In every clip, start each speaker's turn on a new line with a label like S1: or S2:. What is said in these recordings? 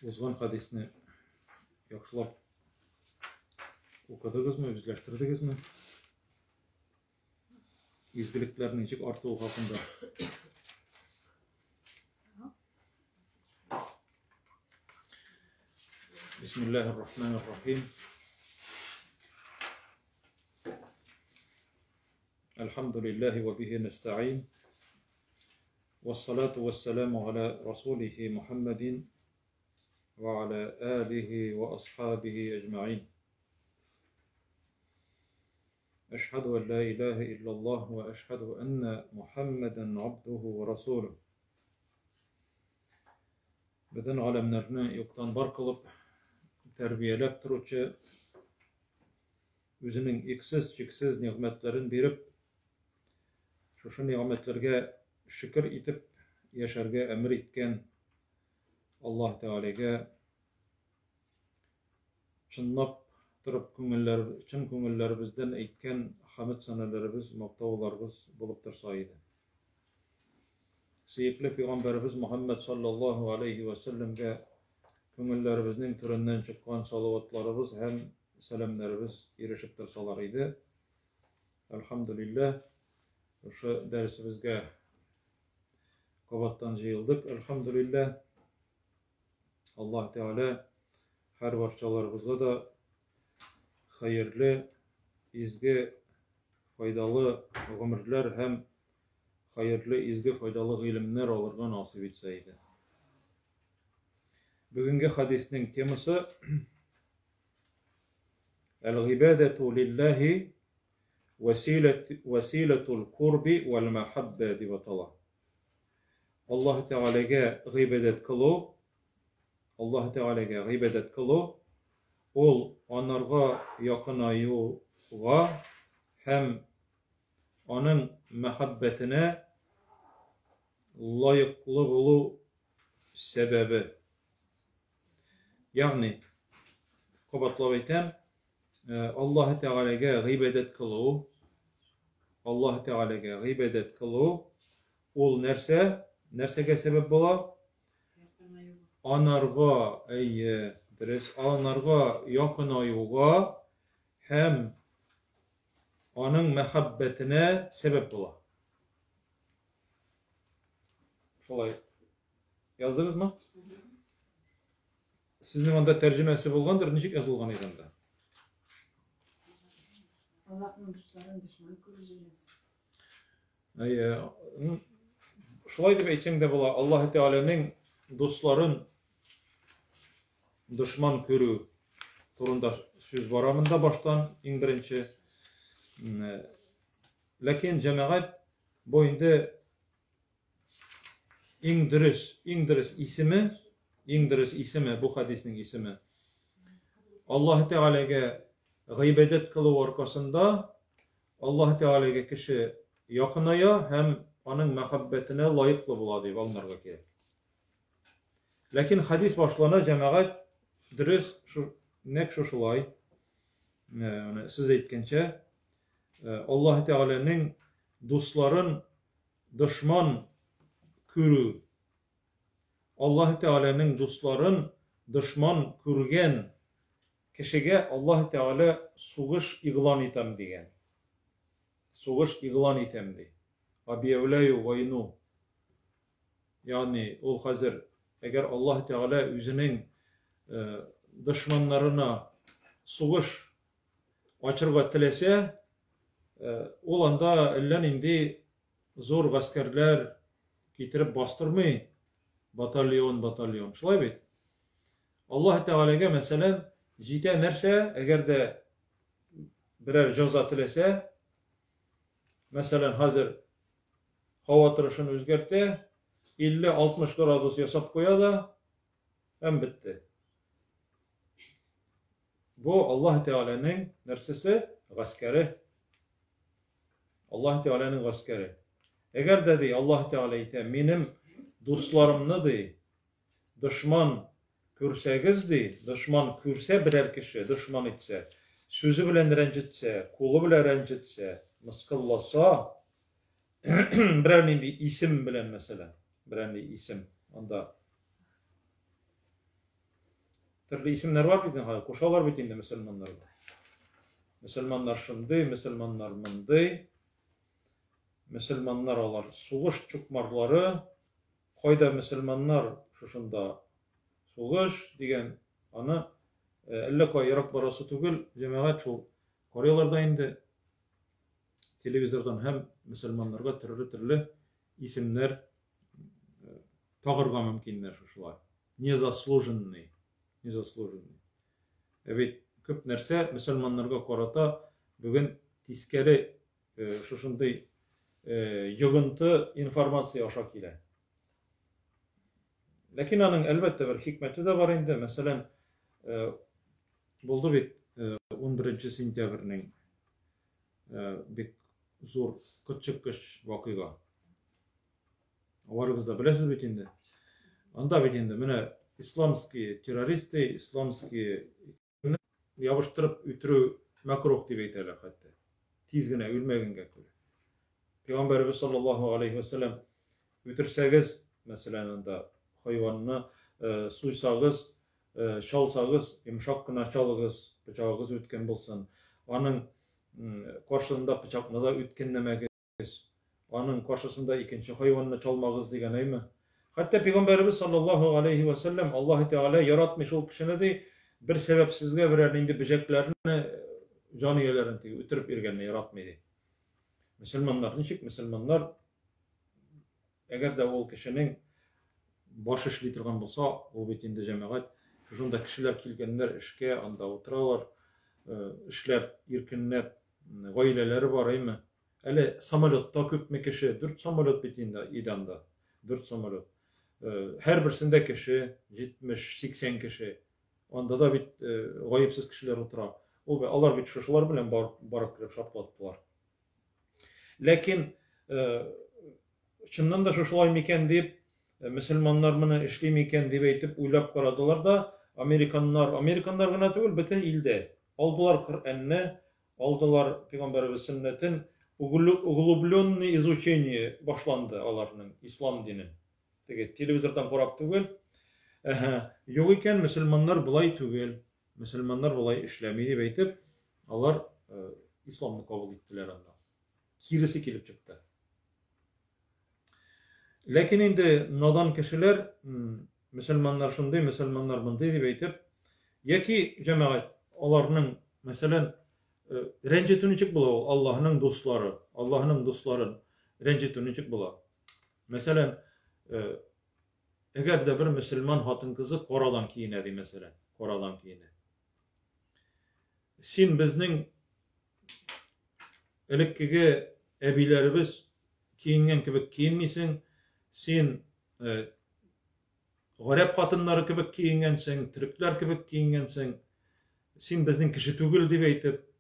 S1: Узган хадисне яхшылап укыдыгызмы, үзләштердегезме? Изгелекләрнең ничек артуы хакында. Бисмиллаһир-рахманир-рахим. Элхамдулиллахи ва бихи настаин. Вассалату вассаламу аля расулихи Мухаммадин ва аля алихи ва асхабихи аджмаин. أشهد أن لا إله إلا الله وأشهد أن محمدا عبده ورسوله. Bizden alemlerini yoktan var kılıp terbiyelep turutçu özünün iksiz çiksiz nimetlerin berip şu nimetlerge şükür itip yaşarga emir etken Allah Teala'ga çınlap tırıp çın köngüllerimizden etken hamd sanalarımız, maqtavlarımız bulup tursaydı. Seyikli Peygamberimiz Muhammed sallallahu aleyhi ve sellem'e köngüllerimizin türünden çıkan salavatlarımız hem selamlarımız erişip tursalarıydı. Elhamdülillah şu dersimizge qabattan jayıldık. Elhamdülillah Allah Teala her barchalarımızga da hayırlı, izgi, faydalı ömürler hem hayırlı, izgi, faydalı ilimler alırga nasip etseydi. Bugünkü hadisinin teması El-g'ibadetu lillahi vesiletul kurbi vel mahabbe divatala. Allah Teala'ga g'ibadet kılu, Allah Teala'ga g'ibadet kılu, ol onlarga yakınayuğa hem onun muhabbetine layıklı bulu sebebi. Yani qabatlab aytam, Allah Teala'ga g'ibadet kılu, Allah Teala'ga g'ibadet kılu ol nersege sebep bola? Onlarga onlarga yakınayuğa hem onun muhabbetine sebep bola. Şolay yazdınız mı? Sizin onda tercümesi bolgandır, nичек yazılgan aydanda?
S2: Allah'ın dostlarının düşmanı kırıcıyız.
S1: Şolay dep aytsaң da bola, Allah Teala'nın dostların düşman körü turunda söz baramında baştan en birinci. Lakin cemaat boyunda en dürüst ismi bu hadisinin ismi. Allah Teala'ga g'ibadet kılı arkasında Allah Teala'ga kişi yakınaya hem onun muhabbetine layıklı bula deyip alınırga gerek. Lakin hadis başlarına cemaat dürüst nek şulay siz aytgancha Allah Teala'nın dostların düşman körü, Allah Teala'nın dostların düşman körgen kişiге Allah Teala suğuş ilan etem degen. Suğuş ilan etem de. Abiyevlayu vaynu. Yani o hazır eğer Allah Teala özünün düşmanlarına suğuş açırga tilese ol anda ellen indi zor askerler getirip bastırmay batalyon. Şulay bit. Allah Teala'ga mesela jite nerse eğer de birer jaza tilese mesela hazır hava tırışını özgerte 50-60 gradus yasap koya da hem bitti. Bu Allah Teala'nın nersesi? Gaskeri. Allah Teala'nın gaskeri. Eğer dedi Allah Teala ite benim dostlarımdı düşman kürsegizdi, düşman kürse birer kişi düşman etse, sözü bilen rencitse, kulu bilen rencitse, mıskıllasa, birer bir isim bilen mesela, birer bir isim onda türlü isimler var bidin, koşalar bitinde Müslümanlarda. Müslümanlar şunday, Müslümanlar mınday. Müslümanlar olar suğuş çukmarları, koyda Müslümanlar şuşunda suğuş digen anı elle koy yarak barası tügül cemaat şu Koreyalarda indi televizordan hem Müslümanlarga türlü isimler tağırga mümkinler şuşlar. Незаслуженный. Evet, köp nerse Müslümanlarga korata bugün tiskeri şuşunday yığıntı informasiya aşak ile. Lakin anın elbette bir hikmeti de var indi. Mesela buldu bit 11 sentyabrning bir zor küçük vakıga. Avarıgızda bilesiz bit indi. Anda bit indi. Mene İslamski teröristi, İslamski yavuştırıp ütürü makruh diye beyteler hatta. Tizgine ülmegenge köle. Peygamberimiz sallallahu aleyhi ve sellem ütürsəgiz, mesela da hayvanını suysağız, çalsağız, yumuşakkına çalığız, bıçağız ütken bulsan, onun karşısında bıçakını da ütkenlemegiz, onun karşısında ikinci hayvanını çalmağız diyen mi? Hatta Peygamberimiz sallallahu aleyhi ve sellem Allah-u Teala yaratmış ol kişine de bir sebepsizge birer indi böceklerini, caniyelerini ütürüp irgenini yaratmaydı. Müslümanlar, nişik Müslümanlar eğer de o kişinin baş işleytirgen bolsa, o bitinde cemaat, şunda kişiler kilgenler işke, anda oturalar, işlep, irkinlep, gaileleri var mi? Hele samolotta köpme kişi, 4 samolot bitinde idanda, 4 samolot. Her birisinde kişi, 70-80 kişi, onda da bit gayipsiz kişiler otura. O be, alar bit şuşular bilen barıp kirip şaplattılar. Lakin çından da şuşulay miken deyip Müslümanlar bunu işlemiken deyip eytip uylap karadılar da Amerikanlar gına tügül bütün ilde aldılar Kur'an'ı, aldılar Peygamberimiz sünnetin uglublyonny izучение başlandı alarının İslam dinin. Televizordan korap tügül. Yok iken Müslümanlar bulay tügül, Müslümanlar bulay işlemi deyip eytip alar İslam'ı kabul ettiler anda. Kirisi kilip çıktı. Lakin indi nadan kişiler Müslümanlar şunday, Müslümanlar bunday deyip eytip yaki cemaat onlarının mesela rencetünücük bula Allah'ın dostları rencetünücük bula. Mesela eğer de bir Müslüman hatın kızı koradan kiyinedi mesela, koradan kiyinedi. Sin bizning elekkiga ebilerimiz kiyingen kibik kiyinmisin, sen garip katınları kibik kiyingensin, Türkler kibik kiyingensin, sen bizning kişi tügül deyip eytip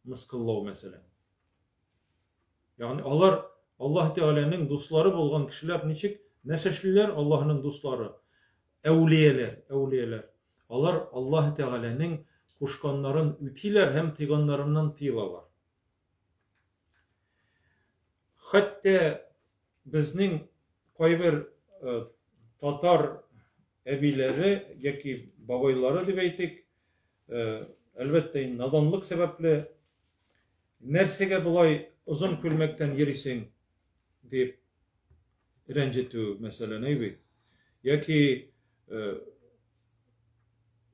S1: mıskıllav mesela. Yani Allah Teala'nın dostları bolgan kişiler niçik neşeşliler Allah'ın dostları, evliyeler. Allah Teala'nın kuşkanların ütiler hem tıganlarından tıyla var. Hatta bizning koyber Tatar ebileri yaki babayları deyip eytik elbette nadanlık sebeple nersege bulay uzun külmekten yerisin deyip rencetü mesela neybi yaki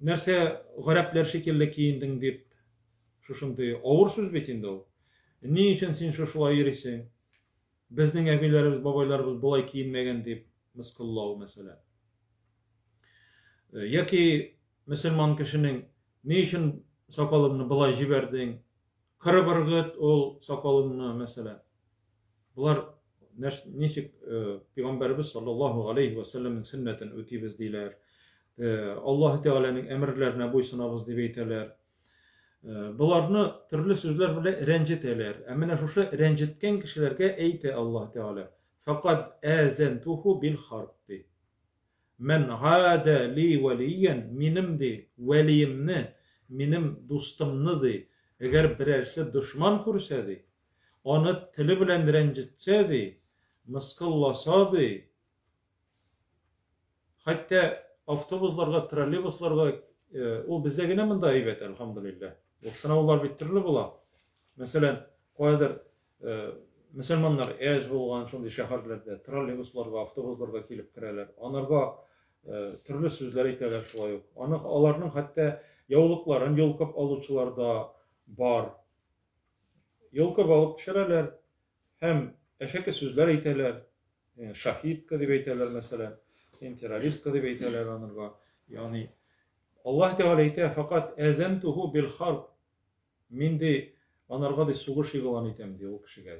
S1: nerse garipler şekilde kiyindin deyip şuşunday ağır söz bitinde o. Niçin sen şuşulay yerisin? Bizning ebilerimiz, babaylarımız bulay kiyinmegen deyip mıskıllav mesela. Yaki Müslüman kişinin niçin sakalını bulay jiberdin? Karabargıt ol sakalını mesela. Bular niçik Peygamberimiz sallallahu aleyhi ve sellemin sünnetin ötibіз deyler. Allah Teala'nın emirlerine boysunabız deyip eyteler. Bularını türlü sözler bile rencit eler. Emine şuşu rencitken kişilerge eyte Allah Teala. Fakat ezentuhu bil harbi. Men hâde li veliyen minimdi, veliyimni, minim dostumnidi. Eğer birerse düşman kursaydı, onu tili bilen rencitseydi, mıskıllasaydı, hatta avtobuslarga, trolleybuslarga ул бездә генә монда әйбәт, әлхәмдүлилләh. Ул сынаулар биттерелеп була. Мәсәлән, кайдыр мөселманнар әз булган шундый шәһәрләрдә троллейбусларга, автобусларга килеп керәләр. Анарга төрле сүзләр әйтәләр шулай ук. Аларның хәтта яулыкларын йолкып алучылар да бар. Йолкып алып төшерәләр һәм әшәке сүзләр әйтәләр. Шахидка дип әйтәләр мәсәлән, террористка дип әйтәләр анарга. Ягъни Аллаһ Тәгалә әйтә, фақат әзәнтуху бил харб. Мин ди анарга ди сугыш игълан итәм ди ул кешегә.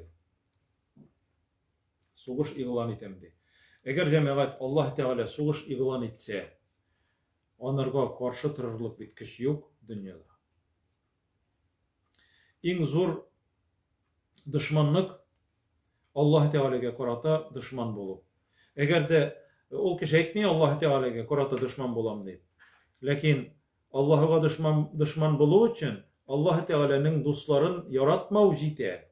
S1: Сугыш игълан итәм ди. Әгәр җәмәгать Аллаһ Тәгалә сугыш игълан итсә, анарга каршы торырлык бит көч юк дөньяда. Иң зур дошманлык Аллаһ Тәгаләгә карата дошман булу. Әгәр дә ул кеше әйтми Аллаһ Тәгаләгә карата дошман булам дип. Ләкин Аллаһыга дошман булу өчен Аллаһ Тәгаләнең дусларын яратмау җитә.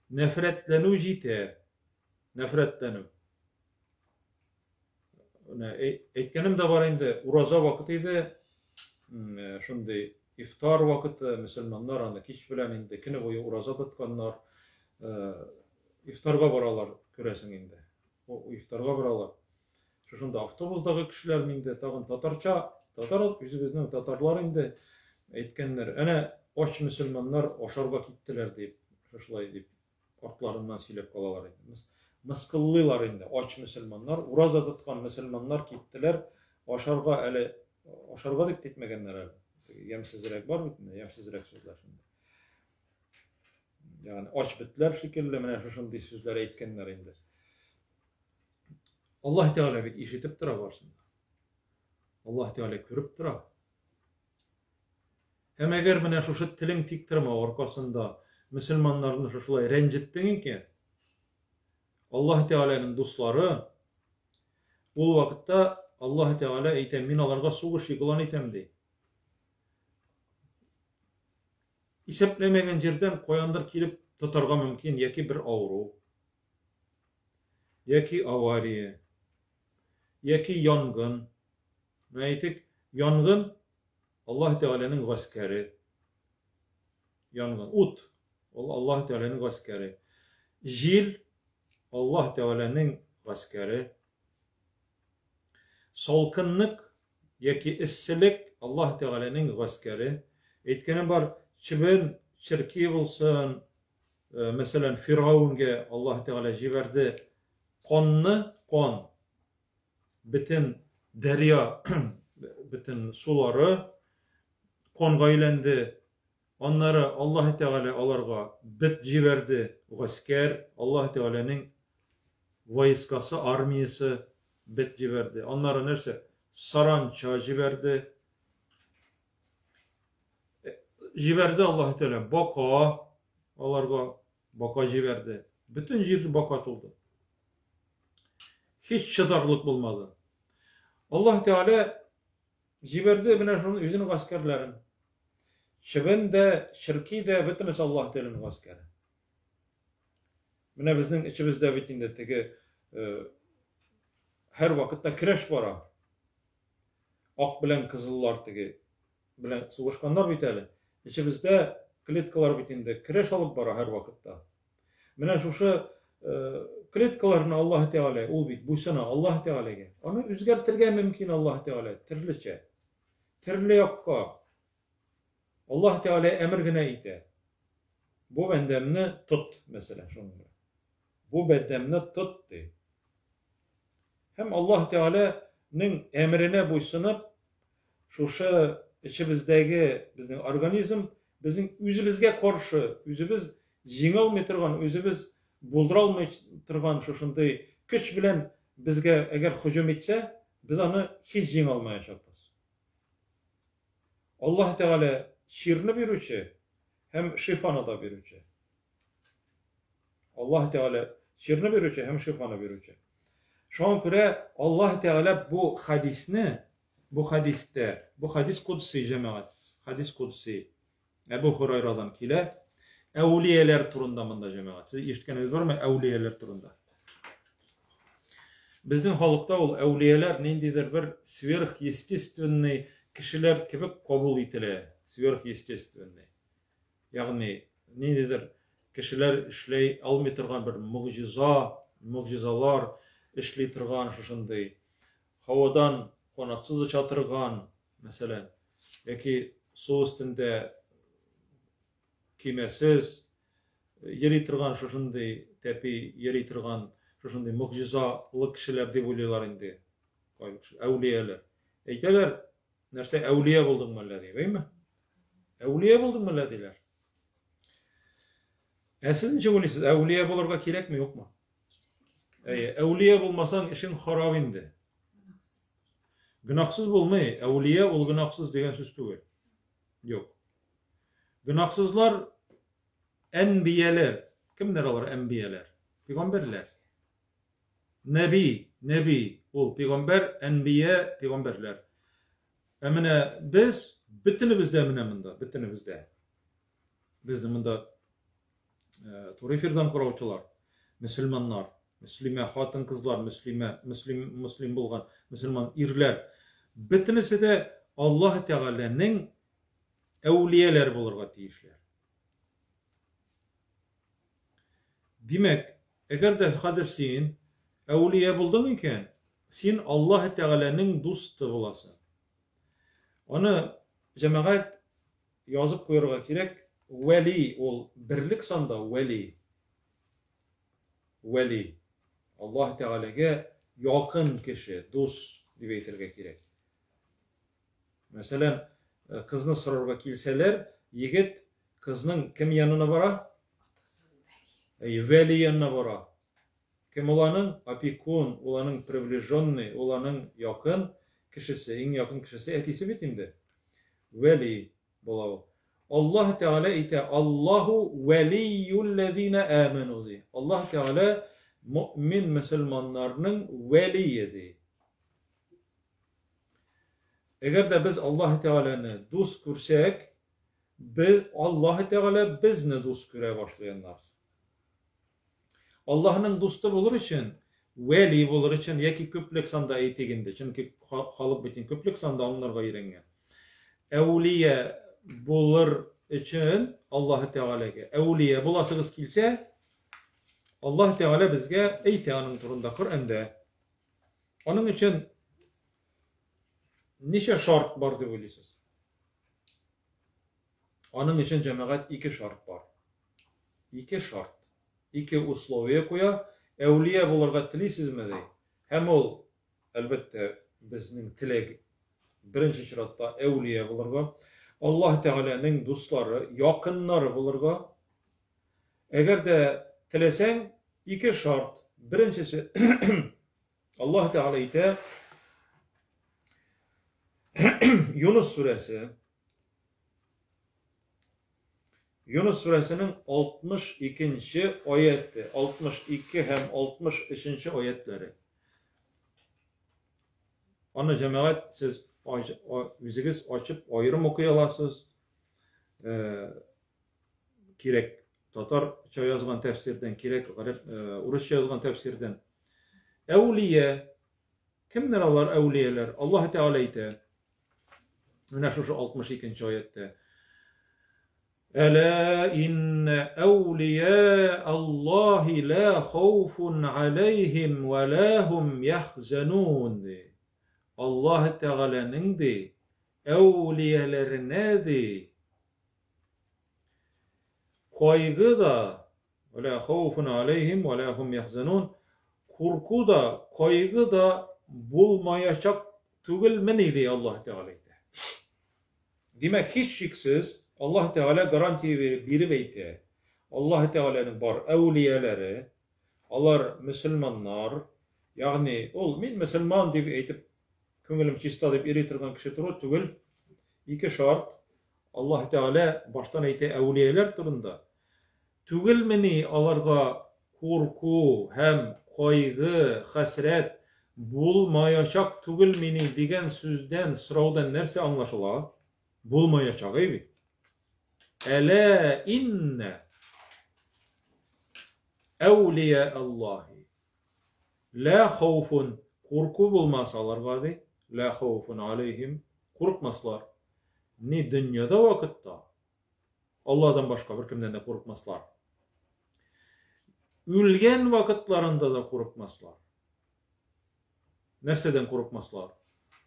S1: Нәфрәтләнү җитә. Нәфрәтләнү. Әйткәнем дә бар инде, ураза вакыты иде. Шундый ифтар вакыты, мөселманнар аны кич белән инде көне буе ураза тотканнар. Ифтарга баралар, күрәсең инде. Ифтарга баралар. Шунда автобустагы кешеләр инде тагын татарча, үзебезнең татарлар инде әйткәннәр. Әнә ач мөселманнар ашарга киттеләр дип, шулай дип артларыннан сөйләп калалар инде. Мыскыллыйлар инде ач мөселманнар, ураза тоткан мөселманнар киттеләр ашарга, әле ашарга дип титмәгәннәр әле. Ямсызрак бар бит инде, ямсызрак сүзләр шунда. Yani aç bitler şekilde менә шундый сүзләр әйткәннәр инде. Аллаһ Тәгалә бит ишетеп тора барсында. Аллаһ Тәгалә күреп тора. Һәм әгәр менә шушы телең тик тормау аркасында мөселманнарны шулай рәнҗеттең икән, Аллаһ Тәгаләнең дуслары ул вакытта Аллаһ Тәгалә әйтә, мин аларга сугыш игълан итәм ди. Исәпләмәгән җирдән каяндыр килеп тотарга мөмкин, яки бер авыру, яки авария, яки янгын. Әйтик, янгын Аллаһ Тәгаләнең гаскәре. Янгын, ут, ул Аллаһ Тәгаләнең гаскәре. Җил Аллаһ Тәгаләнең гаскәре. Салкынлык яки эсселек Аллаһ Тәгаләнең гаскәре. Әйткәнем бар, чебен, чирки булсын, мәсәлән, Фиргаунгә Аллаһ Тәгалә җибәрде канны, кан, бөтен дәрья, бөтен сулары канга әйләнде. Аннары Аллаһ Тәгалә аларга бит җибәрде, гаскәр, Аллаһ Тәгаләнең войскасы, армиясе бит җибәрде. Аннары нәрсә? Саранча җибәрде. Җибәрде Аллаһ Тәгалә бака, аларга бака җибәрде. Бөтен җир бака тулды. Hiç чыдарлык булмады. Аллаһ Тәгалә җибәрде менә шуны үзенең гаскәрләрен. Чебен дә, чирки дә бөтенесе Аллаһ Тәгаләнең гаскәре. Менә безнең ичебездә бит инде теге һәр вакытта көрәш бара. Ак белән кызыллар теге белән сугышканнар бит әле. İçimizde клеткалар бит инде көрәш алып бара һәр вакытта. Менә шушы клеткаларны Аллаһ Тәгалә ул бит буйсына Аллаһ Тәгаләгә. Аны үзгәртергә мөмкин Аллаһ Тәгалә төрлечә. Төрле якка. Аллаһ Тәгалә әмер генә итә. Бу бәндәмне тот, мәсәлән, шуны. Бу бәндәмне тот ди. Һәм Аллаһ Тәгаләнең әмеренә буйсынып, шушы içimizdagi bizning organizm bizning үзебезгә каршы, үзебез җиңә алмый торган, үзебез булдыра алмый торган шушындый көч белән безгә әгәр һөҗүм итсә, без аны һич җиңә алмаячакбыз. Аллаһ Тәгалә ширне бирүче һәм шифаны да бирүче. Аллаһ Тәгалә ширне бирүче һәм шифаны бирүче. Шуңа күрә Аллаһ Тәгалә бу хадисне Bu hadiste, bu hadis kudsi cemaat, hadis kudsi Ebu Hurayradan kile, evliyeler turunda mında cemaat. Siz işitkeniz var mı? Evliyeler turunda. Bizning halkta ol evliyeler nindidir bir sverxестественный kişiler kibik kabul etile, sverhiyestественный. Yani nedir? Kişiler işley almay turgan bir mucizalar işley turgan şuşunday. Havadan konaksız çatırgan, mesela, yaki su üstünde kimesiz yeri turgan şuşunday, tepi yeri turgan şuşunday mucizalı kişiler dep oylaylar indi. Evliyalar. Eyteler, nerse evliya buldun mu Allah diye, değil mi? Evliya buldun mu Allah diyorlar. Siz niçe oylaysınız? Evliya bulurga gerek mi yok mu? Evliya bulmasan işin harap indi. Günahsız bulmayı, evliya ol günahsız degen söz değil. Yok. Günahsızlar enbiyeler. Kimler olur enbiyeler? Peygamberler. Nebi ol peygamber, enbiye peygamberler. Emine biz bitinimizde emine bitinimizde. Bizim mında Torifirdan kuravçılar, Müslümanlar, Müslüme hatın kızlar, Müslüm bulgan, Müslüman irler. Bitinisi de Allah Teala'nın evliyeler bulurga tiyişler. Demek, eğer de hazır sen evliye buldun iken, sen Allah Teala'nın dostu olasın. Onu cemaat yazıp koyarga gerek. Veli ol birlik sanda veli Allah Teala'ga yakın kişi, dost diye aytırga gerek. Mesela kızını sorarga kelseler, yigit kızның kim yanına bara? Veli yanına bara. Kim olanın опекун, olanın приближенный, olanın yakın kişisi, en yakın kişisi etisi bitindi. Veli bolau. Allah Teala ite Allahu veliyyullezine amenu di. Allah Teala mümin Müslümanlarının veliyedi. Eğer de biz Allah Teala'nı dost görsek, Allah Teala bizni dost göre başlayanlar. Allah'ın dostu olur için, veli olur için, yaki köplük sanda eğitiginde. Çünkü halıp bitin köplük sanda onlarga yirenge. Evliye bulur için Allah Teala'ga evliye bulasınız kilse Allah Teala bizge eytiyanın turunda Kur'an'da. Onun için neçe şart var diye bilirsiniz. Onun için cemaat iki şart var. İki şart. İki usloviye koya evliye bulurga tilisiniz mi dey. Hem ol elbette bizim tilek birinci şartta evliye bulurga Allah Teala'nın dostları, yakınları bulurga. Eğer de tilesen iki şart. Birincisi Allah Teala ite Yunus suresinin 62. ayeti, 62 hem 63. ayetleri. Ana cemaat siz yüzünüz açıp ayrım okuyalasınız. Gerek Tatarça yazgan tefsirden, gerek Rusça yazgan tefsirden. Evliye, kimler onlar evliyeler? Allah Teala ite. Yine şu 62. ayette. Ela inne evliya Allahi la khawfun aleyhim ve la hum yahzanun. Allah Teala'nın de evliyelerine de kaygı da ve la khawfun aleyhim ve la hum yahzanun, korku da kaygı da bulmayacak tügül meniydi Allah Teala'ydı. Demek hiç şüphesiz Allah Teala garanti verip biri beyti. Allah Teala'nın var evliyeleri, onlar Müslümanlar, yani olmayın Müslüman diye eytip köngülüm çista deyip eritirgan kişi turur tügül. İki şart Allah Teala baştan eyte evliyeler turunda. Tügül meni alarga korku hem kaygı, hasret bulmayacak tügül meni degen sözden, sıraudan nerse anlaşıla? Bulmayacak eybi. Ela inne evliya Allahi la khawfun, korku bulmasalar vardı. La khawfun aleyhim korkmaslar. Ni dünyada vakıtta. Allah'dan başka bir kimden de korkmaslar. Ülgen vakitlarında da korkmaslar. Nerseden korkmaslar?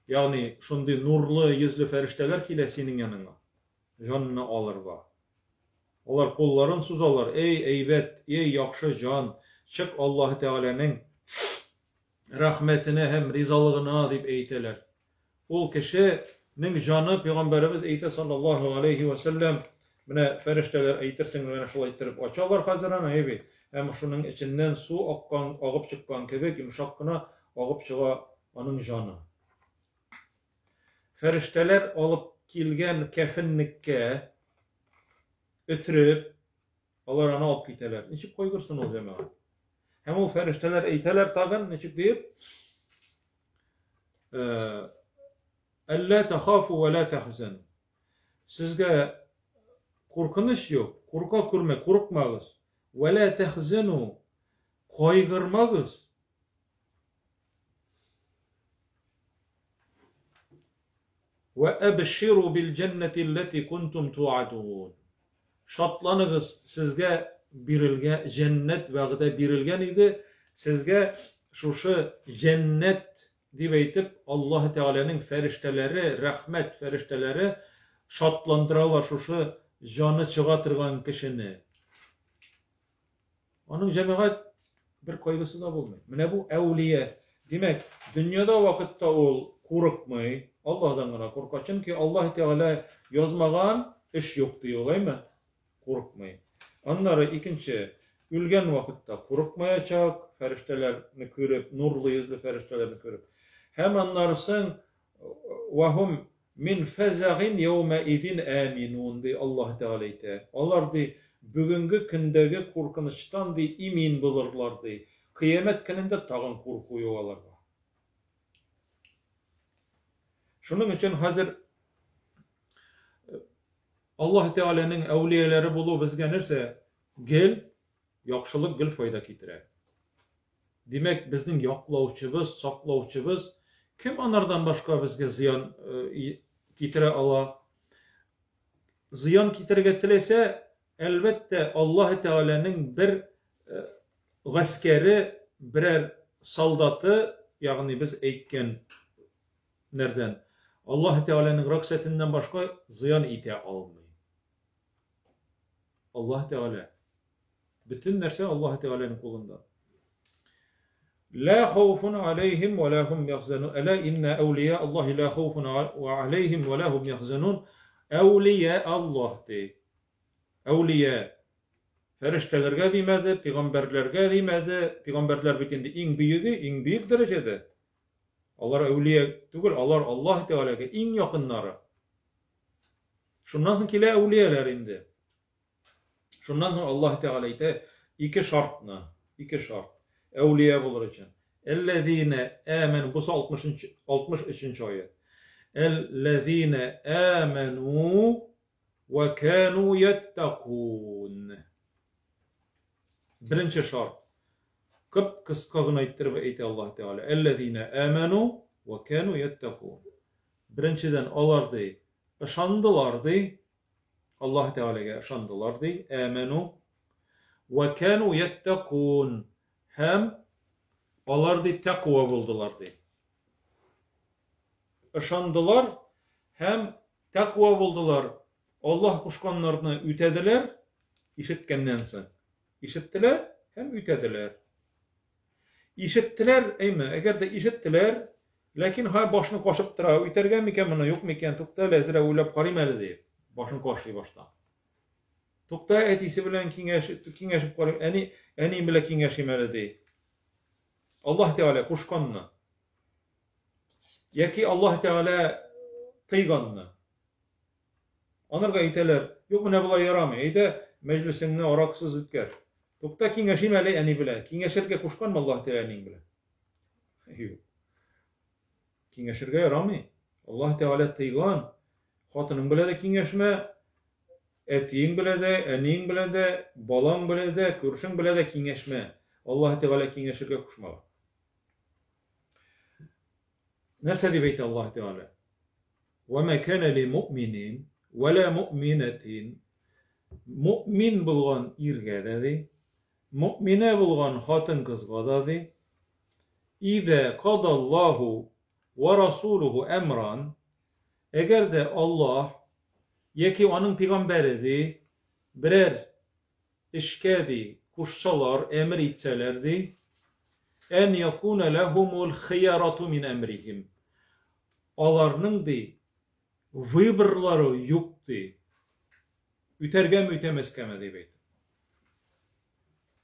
S1: Yani şundi nurlu yüzlü ferişteler kile senin yanına. Canını alırga. Onlar kolların suzalar. Ey eybet, ey yaxşı can. Çık Allah Teala'nın rahmetine hem rizalığına deyip eyteler. Ol kişinin canı Peygamberimiz eyte sallallahu aleyhi ve sellem mine ferişteler eytirsin mine şol eytirip açarlar hazırana ebi. Hem şunun içinden su akkan, ağıp çıkkan kebek yumuşakkına ağıp çığa onun canı. Ferişteler alıp kilgen kefinlikke ötürüp Allah ana alıp giteler. Niçip koygursun o cemaat? Hem o ferişteler eyteler tagın niçip deyip Elle tehafu ve la tehzen. Sizge korkunuş yok. Korka kurme, korkmağız. Ve la tehzenu. Koygırmağız. Ve ebşiru bil cenneti allati kuntum tu'adun. Şatlanıgız sizge birilge cennet vaqda birilgen idi. Sizge şuşu cennet diye eytip Allah Teala'nın ferişteleri, rahmet ferişteleri şatlandıralar şuşu canı çıgatırgan kişini. Onun cemaat bir koygusu da bulmuyor. Mine bu evliye. Demek dünyada vakitte ol korkmay, Allah'dan gana korkaçın ki Allah Teala yazmagan iş yok diyor, olay mı? Korkmay. Onları ikinci ülgen vakitte korkmayacak, feriştelerini görüp, nurlu yüzlü feriştelerini görüp. Hem anlarsın vahum min fezagin yevme idin aminun diye Allah Teala ite. Onlar diye bugünkü kündeki korkunçtan diye imin bulurlar diye. Kıyamet gününde tağın korkuyu olarlar. Şunun için hazır Allah Teala'nın evliyeleri bulu biz gelirse gel, yaxşılık gel fayda kitire. Demek bizning yoqlovchimiz, saqlovchimiz kim onlardan başka bizge ziyan kitire ala? Ziyan kitirge tilese elbette Allah Teala'nın bir gaskeri, birer saldatı, yani biz eytken nereden? Allah Teala'nın raksetinden başka ziyan ite almıyor. Allah Teala. Bütün nerse Allah Teala'nın kolunda. La khawfun aleyhim ve la hum yahzanun. Ela inna evliya Allah la khawfun aleyhim ve la hum yahzanun. Evliya Allah de. Evliya. Feriştelerge demedi, peygamberlerge demedi. Peygamberler bitindi en büyük derecede. Allah evliya tugul, Allah Teala'ga en yakınları. Şundan sonra kile evliyalar indi. Şundan sonra Allah Teala ite iki şart. Evliya bulur için. Ellezine amenu, bu 63. ayet. Ellezine amenu ve kanu yettakun. Birinci şart. Kıp kıskağına ittirip eyti Allah Teala. Ellezine amenu ve kanu yettakun. Birinciden alardı, ışandılardı. Allah Teala'ya ışandılardı. Amenu ve kanu yettakun. Hem alardı takva buldulardı. Işandılar hem takva buldular. Allah kuşkanlarını ütediler, işitkenden sen. İşittiler hem ütediler. İşittiler, eğer de işittiler, lakin ha başını koşup tıra, ütergen miken bana yok miken, tukta lezire uylap karim eli deyip, başını koşuyor baştan. Tukta etisi bilen kingeşip karim, eni bile kingeşim eli deyip. Allah Teala kuşkanını, ya ki Allah Teala tıyganını. Onlarga eyteler, yok mu ne bula yaramıyor, eyte meclisinde oraksız ütker. Tukta kingeşim eli eni bile, kingeşirge kuşkan mı Allah Teala'nın bile? Yok. Kingeşirge yaramıyor. Allah Teala tıygan, hatının bile de kingeşme, etiyin bile de, enin bile de, balan bile de, kürşün bile de kingeşme. Allah Teala kingeşirge kuşmalı. Nerse diyeydi Allah Teala? وَمَا كَانَ لِمُؤْمِنٍ وَلَا مُؤْمِنَةٍ Mu'min bulgan irge dedi. Mu'mine bulgan hatın kızga dedi. İde kadallahu ve rasuluhu emran. Eğer de Allah yeki onun peygamberi birer işkedi kuşsalar emir itselerdi. En yakune lehumul khiyaratu min emrihim. Alarının di vıbrları yoktu. Ütergem ütemeskeme deyip.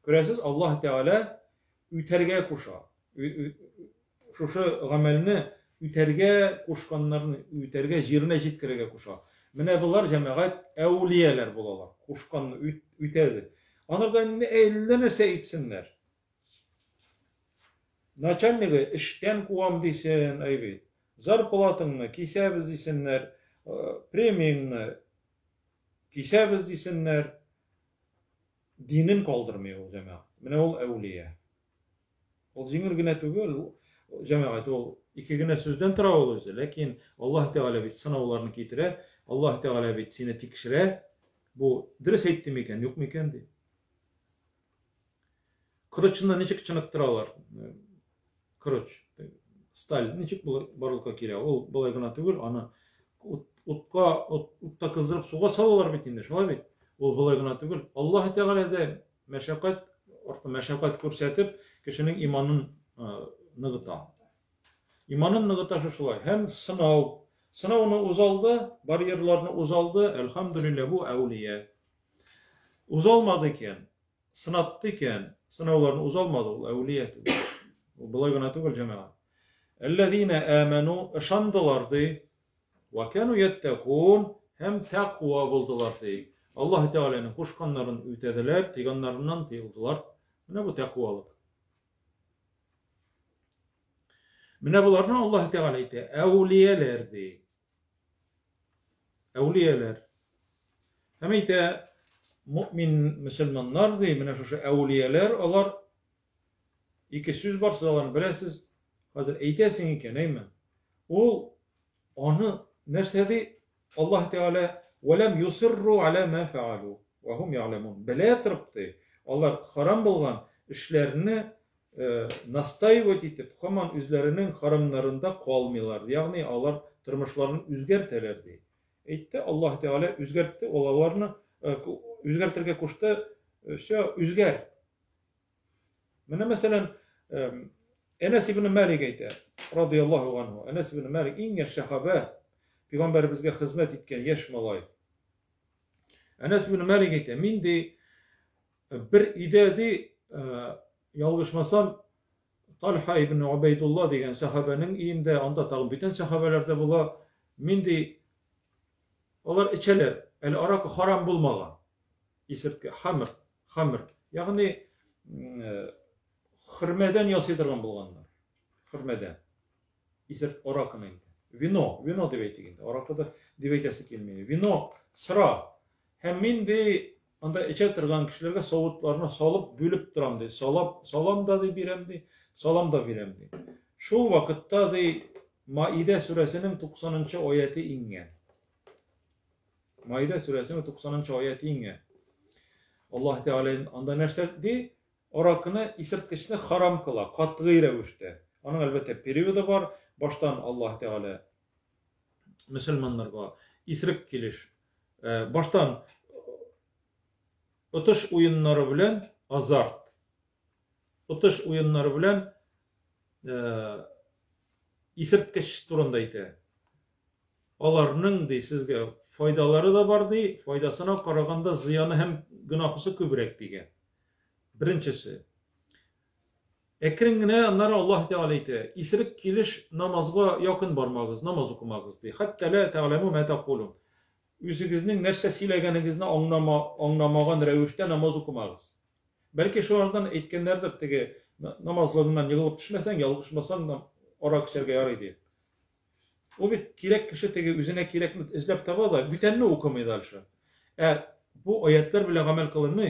S1: Görəsiz Allah Teala üterge kuşa. Şuşu gamelini üterge kuşkanlarını üterge jirine jitkirege kuşa. Mine bunlar cemaat evliyeler bulalar. Kuşkanını üterdi. Anırgan ellerse itsinler. Начальнigi işten kuvam deysen aybi. Zarplatını kisabız deysenler. Premiyini kisabız deysenler. Dinin kaldırmıyor o cemaat. Mine ol evliye. Ol jingir gine tugul cemaat ol iki güne sözden tıra olursa. Lakin Allah Teala bit sınavlarını getire. Allah Teala bit seni tekşire. Bu ders etti miken yok miken de. Kılıçından niçik çınıktıralar. Kılıç. Stal niçik barılıkka kire. Ol balay gına tugul ana utta kızdırıp suğa salırlar bitinde. Şolay bit. Ol balay gına tugul. Allah Teala da meşakkat ko'rsatib kişinin imanın nıgıta. İmanın nıgıta şolay. Hem sınavını uzaldı, bariyerlerini uzaldı. Elhamdülillah bu evliye. Uzalmadıken, sınattıyken sınavlarını uzalmadı o evliye. O balay gına tugul cemaat. Ellezine amenu ışandılardı ve kanu yettekun hem takva buldulardı. Allah Teala'nın kuşkanlarını ütediler, tiganlarından tıyıldılar. Ne bu takvalık? Mine bularına Allah Teala ite evliyelerdi. Evliyeler. Hem ite mümin Müslümanlardı. Mine şu evliyeler onlar iki söz var sıralarını bilesiz. Hazır eytesin iken neyme? O onu nersedi Allah Teala وَلَمْ يُصِرُّوا عَلَى مَا فَعَلُوا وَهُمْ يَعْلَمُونَ Bele tırptı. Onlar haram bulgan işlerini nastayıp etip hemen üzlerinin haramlarında kalmıyorlardı. Yani onlar tırmışlarını üzgertelerdi. Etti Allah Teala üzgertti olalarını üzgertirge kuştu üzger. Mene mesela Enes ibn Malik etti radıyallahu anhu. Enes ibn Malik inge sahabe Peygamberimizge hizmet etken yaş malay. Enes ibn Malik etti. Mindi bir idedi yalgışmasam Talha ibn Ubeydullah degen sahabenin iyinde anda tağım bütün sahabelerde bula mindi onlar içeler. El arak haram bulmagan. İsirtke hamır. Yani hırmeden yasıydırgan bulganlar. Hırmeden. İsirt arakını indi. Vino deveytiginde. Arakta da deveytesi kelmeyi. Vino sıra. Hem mindi anda içe tırgan kişilerge soğutlarına salıp bölüp duram dey. Salam da dey biremdi. Salam da biremdi. Şu vakitta dey Maide suresinin 90. ayeti ingen. Maide suresinin 90. ayeti ingen. Allah Teala'nın anda nerser dey arakını isirtkişini haram kıla. Katgıyla uçtu. Onun elbette periyodu var. Baştan Allah Teala Müslümanlarga isrik kiliş. Baştan Otış oyunları bilen azart. Otış oyunları bilen isirtkeş turundaydı. Alarının dey sizge faydaları da var dey. Faydasına karaganda ziyanı hem günahısı kübrek degen. Birincisi. Ekringine onlara Allah Teala ite. İsrik kiliş namazga yakın barmağız, namaz okumağız dey. Hatta la ta'lemu ma taqulun. Yüzünüzün nerse silegeninizni anlamagan revişte namaz okumağız. Belki şu aradan etkenlerdir tege namazlarından yığılıp düşmesen, yalgışmasan da orak içerge yaraydı. O bir kirek kişi tege üzerine kirek izlep taba da bütününü okumaydı alışa. Bu ayetler bile amel kılınmı?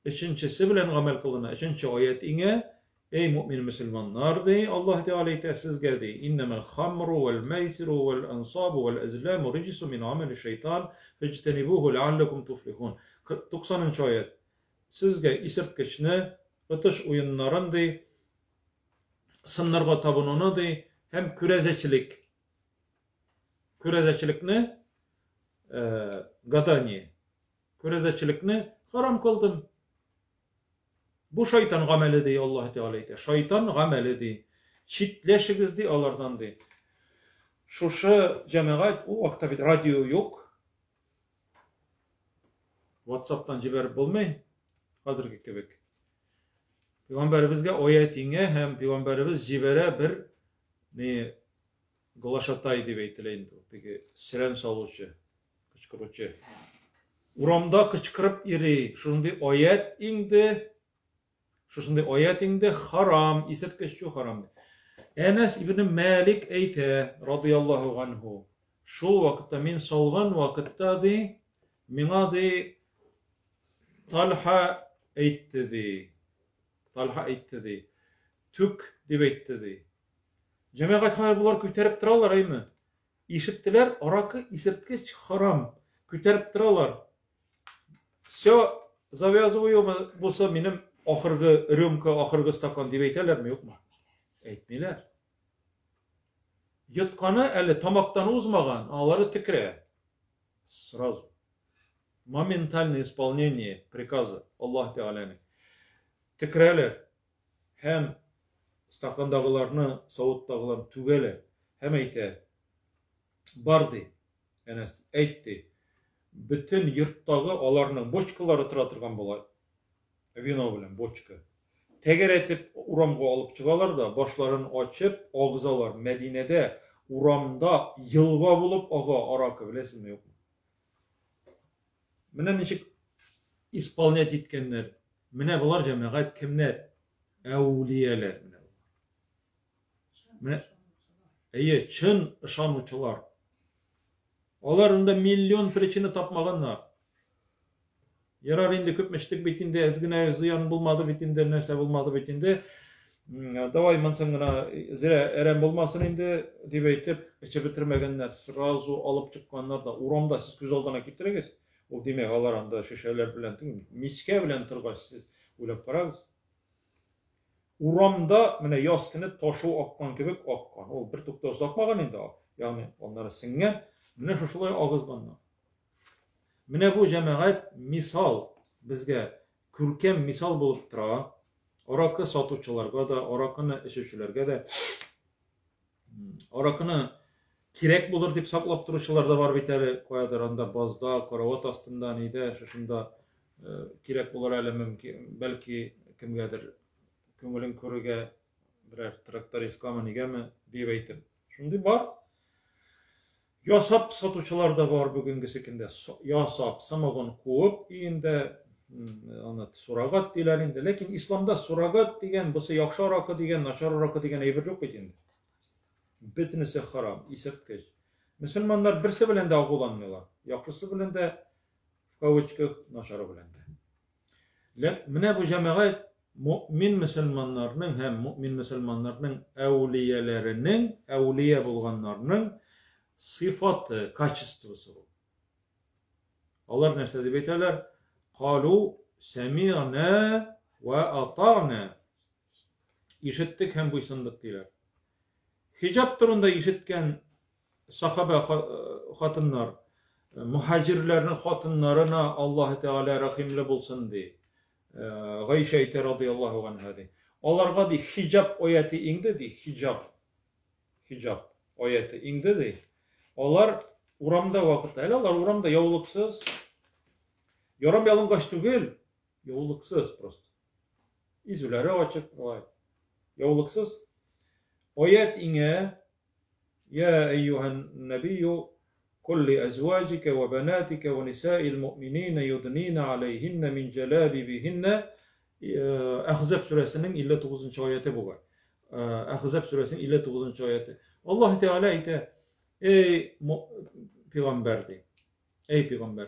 S1: İkincisi bile amel kılınma. İkinci ayet inge Ey mümin Müslümanlar dey, Allah Teala ayta sizge dey, innemel hamru vel meisiru vel ansabu vel ezlamu ricisu min ameli şeytan fectenibuhu leallekum tuflihun. 90. ayet. Sizge isirtkeçini, ıtış oyunların dey, sınırga tabununu dey, hem kürezeçilikni gadani, kürezeçilikni haram kıldım. Bu şeytan gameli dey Allah Teala ayta. Şeytan gameli dey. Çitleşigiz dey alardan dey. Şuşa cemaat o vakta bir radyo yok. WhatsApp'tan jiberip bolmay. Hazırki kebek. Peygamberimizge oyetiňe hem peygamberimiz jibere bir ne Golaşatay diye eytileyin. Peki siren salıcı, kıçkırıcı. Uramda kıçkırıp iri. Şundi oyet indi. Şundi oyet indi haram. İsetkeş şu haram. Enes İbni Malik eyte radıyallahu anhu. Şul vakitte min salgan vakitte di mina di Talha eytti di. Talha eytti di. Tük diye eytti di. Cemaat hayır bular küterip tıralar aymy? İşittiler, arakı isirtkeç haram. Küterip tıralar. Все, завязываю болsa benim ahırgı rümka, ahırgı stakan diye eyteler mi yok mu? Eytmiler. Yutkanı eli tamaktan uzmagan, ağları tikre. Сразу. Моментальное исполнение приказа Allah Teala'nın. Tikreler. Hem stakandagılarını, savutdagılarını tügeler. Hem eyte. Bardı. Enes eytti. Bütün yurttağı alarının boçkaları tıratırgan bolay. Vino bilen boçka. Teger etip uramga alıp çıgalar da başlarını açıp ağızalar. Medine'de uramda yılga bulup ağa arakı bilesin mi yok mu? Mine nişik ispalniyat etkenler. Mine bular cemaat kimler? Evliyeler. Mine eye çın ışanıçılar. Olarında milyon priçini tapmaganlar. Yarar indi köpmeştik bitinde ezgine ziyan bulmadı bitinde nerse bulmadı bitinde davay mansangına zire eren bulmasın indi dibeytip içe bitirmegenler sırası alıp çıkanlar da uramda siz göz aldana gittiregiz. O demek alaranda şişeler bilen miçke bilen tırgaç siz uylap karagız. Uramda mine yaskını taşı akkan kebek akkan. O bir tukta akmagan indi. Yani onları singen mine şuşulay ağızganlar. Mine bu cemaat misal bizge kürkem misal bulup tıra. Orakı satuvçılarga da, orakını içişçilerge de orakını kirek bulur dip saklap turuşçular da var biteri koyadaranda bazda, karavat astında neyde, şuşunda kirek bulur elemem ki belki kimgedir köngülün körüge birer traktor iskamı nige mi diye beytim. Şimdi var. Yasap satuvçular da var bugünküsükünde. Yasap, samagon kuup, iyinde suragat dilerinde. Lekin İslam'da suragat digen, bu yakşı arakı digen, naşar arakı digen eybir yok bitinde. Bitnisi haram, isirtkeç. Müslümanlar birisi bilen de kullanmıyorlar. Yakşısı bilen de kavuçkı, naşarı bilen de. Mine bu cemaat mümin Müslümanlarının hem mümin Müslümanlarının evliyelerinin, evliye bulganlarının sıfatı, kaçıstısı bu. Allah nefse de beyteler, قَالُوا سَمِعْنَا وَاَطَعْنَا İşittik hem buysandık diler. Hicab turunda işitken sahabe hatınlar, muhacirlerin hatınlarına Allah Teala rahimli bulsun diye. Gayşe eyte radıyallahu anha diye. Onlarga di hicab oyeti indi di, hicab oyeti indi di. Onlar uramda vakitte, onlar uramda yavuluksuz. Yoram yalın kaç tügül, yavuluksuz prosto. İzüleri açık, yavuluksuz. Oyet inge, ya eyyuhan nebiyyü, kulli ezvacike ve benatike ve nisa'il mu'minine yudnine aleyhinne min celabibihinne. Ahzab suresinin 59. ayeti bu var. Ahzab suresinin 59. ayeti. Allah Teala ite, ey peygamberdi, ey peygamber,